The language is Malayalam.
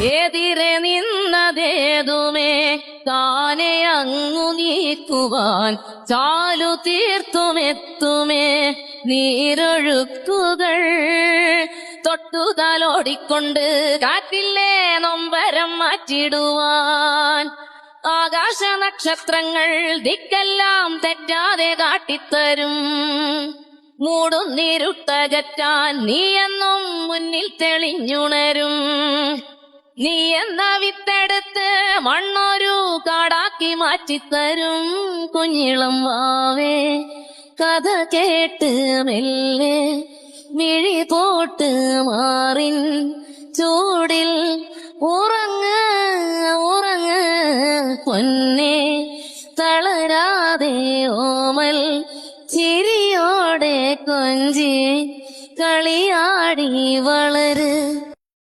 എതിരെ നിന്നതേതുമേ താനെ അങ്ങു നീക്കുവാൻ ചാലു തീർത്തുമെത്തുമേ നീരൊഴുക്കുകൾ തൊട്ടുതലോടിക്കൊണ്ട് കാറ്റില്ലേ നൊമ്പരം മാറ്റിടുവാൻ ആകാശ നക്ഷത്രങ്ങൾ ദിക്കെല്ലാം തെറ്റാതെ കാട്ടിത്തരും മൂടുന്നിരുട്ടകറ്റാൻ നീയെന്നും മുന്നിൽ തെളിഞ്ഞുണരും നീ എന്ന വിത്തെടുത്ത് മണ്ണൊരു കാടാക്കി മാറ്റിത്തരും കുഞ്ഞിളം വാവേ കഥ കേട്ട് മെല്ലെ മിഴി പോട്ട് മാറിൻ ചൂടിൽ ഉറങ്ങ് ഉറങ്ങ് പൊന്നെ തളരാതെ ഓമൽ ചിരിയോടെ കൊഞ്ചി കളിയാടി വളര്